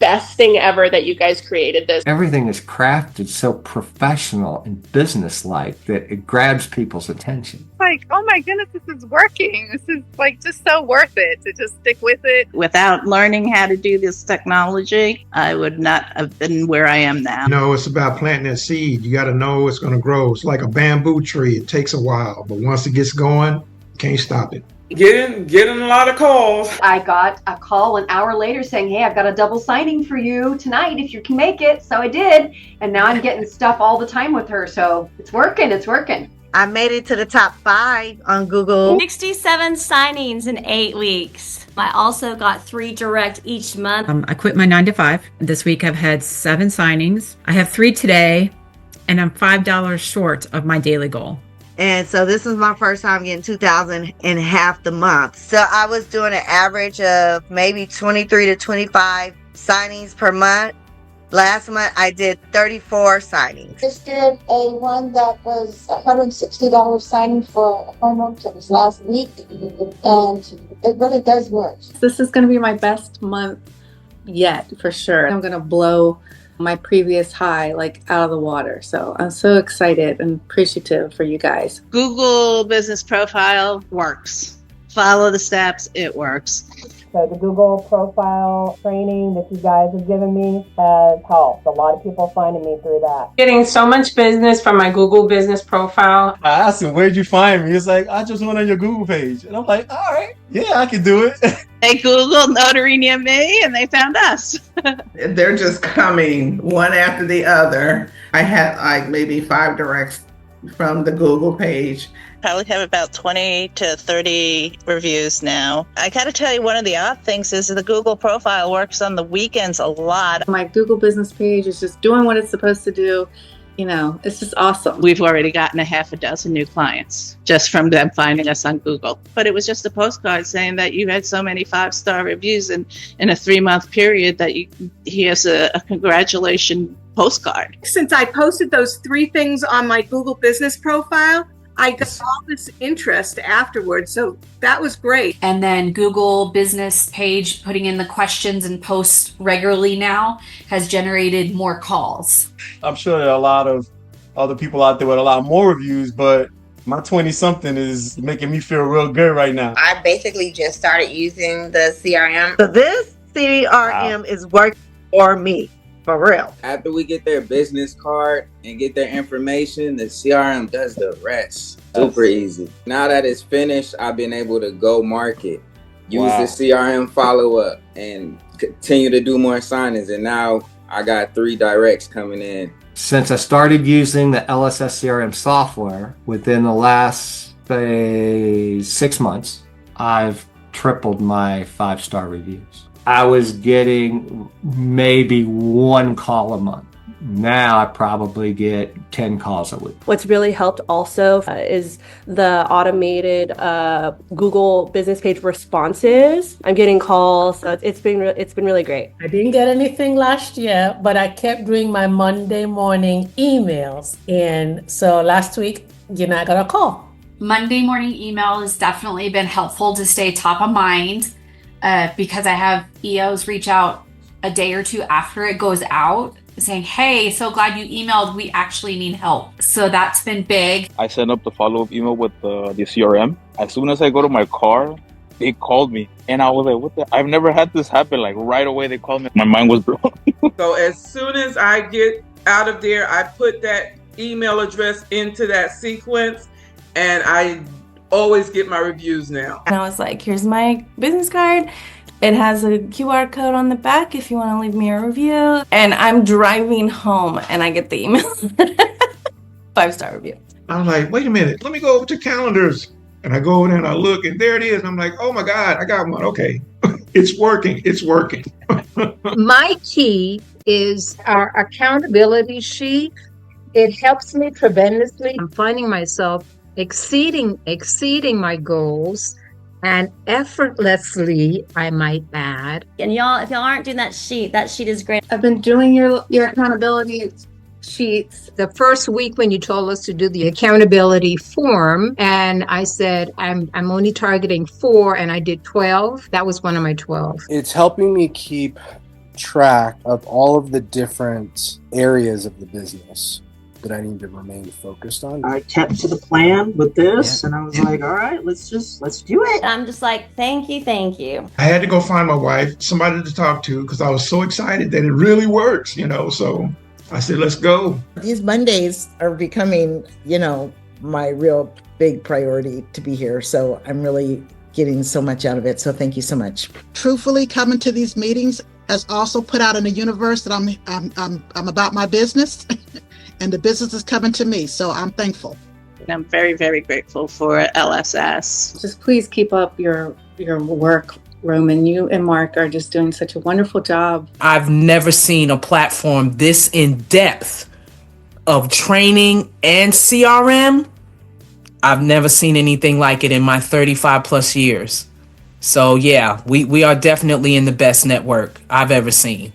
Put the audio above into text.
best thing ever that you guys created this. Everything is crafted so professional and businesslike that it grabs people's attention. Like, oh my goodness, this is working. This is like just so worth it to just stick with it. Without learning how to do this technology, I would not have been where I am now. No, it's about planting a seed. You got to know it's going to grow. It's like a bamboo tree. It takes a while, but once it gets going, you can't stop it. Getting a lot of calls. I got a call an hour later saying, hey, I've got a double signing for you tonight if you can make it. So I did. And now I'm getting stuff all the time with her. So it's working. It's working. I made it to the top 5 on Google. 67 signings in 8 weeks. I also got 3 direct each month. I quit my 9 to 5. This week I've had 7 signings. I have 3 today, and I'm $5 short of my daily goal. And so this is my first time getting 2,000 in half the month. So I was doing an average of maybe 23 to 25 signings per month. Last month I did 34 signings. Just did a one that was $160 signing for a homeowner that was last week, and it really does work. This is going to be my best month yet, for sure. I'm going to blow my previous high like out of the water. So I'm so excited and appreciative for you guys. Google Business Profile works. Follow the steps, it works. So the Google profile training that you guys have given me has helped. A lot of people finding me through that. Getting so much business from my Google Business Profile. I asked him, where'd you find me? He's like, I just went on your Google page. And I'm like, all right, yeah, I can do it. They Googled notary near me and they found us. They're just coming one after the other. I had like maybe 5 directs from the Google page. Probably have about 20 to 30 reviews now. I got to tell you, one of the odd things is the Google profile works on the weekends a lot. My Google business page is just doing what it's supposed to do. You know, it's just awesome. We've already gotten a half a dozen new clients just from them finding us on Google. But it was just a postcard saying that you had so many 5-star reviews in a 3-month period that here's a congratulation postcard. Since I posted those 3 things on my Google business profile, I got all this interest afterwards, so that was great. And then Google business page, putting in the questions and posts regularly now has generated more calls. I'm sure there are a lot of other people out there with a lot more reviews, but my 20-something is making me feel real good right now. I basically just started using the CRM. So this CRM is working for me. For real. After we get their business card and get their information, the CRM does the rest. Super easy. Now that it's finished, I've been able to go market, use the CRM follow-up, and continue to do more signings. And now I got 3 directs coming in. Since I started using the LSS CRM software within the last, say, 6 months, I've tripled my 5-star reviews. I was getting maybe 1 call a month. Now I probably get 10 calls a week. What's really helped also is the automated Google business page responses. I'm getting calls, so it's been really great. I didn't get anything last year, but I kept doing my Monday morning emails, and so last week, I got a call. Monday morning email has definitely been helpful to stay top of mind. Because I have EOs reach out a day or 2 after it goes out saying, hey, so glad you emailed, we actually need help. So that's been big. I sent up the follow-up email with the CRM. As soon as I go to my car, they called me. And I was like, I've never had this happen. Like right away, they called me. My mind was blown. So as soon as I get out of there, I put that email address into that sequence, and I always get my reviews now. And I was like, here's my business card. It has a QR code on the back if you want to leave me a review. And I'm driving home and I get the email. 5-star review. I'm like, wait a minute, let me go over to calendars. And I go over there and I look, and there it is. I'm like, oh my God, I got one. Okay. It's working. It's working. My key is our accountability sheet. It helps me tremendously. I'm finding myself exceeding my goals, and effortlessly, I might add. And y'all, if y'all aren't doing that sheet is great. I've been doing your accountability sheets. The first week when you told us to do the accountability form, and I said, I'm only targeting 4, and I did 12. That was one of my 12. It's helping me keep track of all of the different areas of the business that I need to remain focused on. I kept to the plan with this, and I was like, all right, let's do it. I'm just like, thank you, thank you. I had to go find my wife, somebody to talk to, because I was so excited that it really works, so I said, let's go. These Mondays are becoming, my real big priority to be here. So I'm really getting so much out of it. So thank you so much. Truthfully, coming to these meetings has also put out in the universe that I'm about my business and the business is coming to me. So I'm thankful. And I'm very, very grateful for LSS. Just please keep up your work, Roman. You and Mark are just doing such a wonderful job. I've never seen a platform this in depth of training and CRM. I've never seen anything like it in my 35 plus years. So yeah, we are definitely in the best network I've ever seen.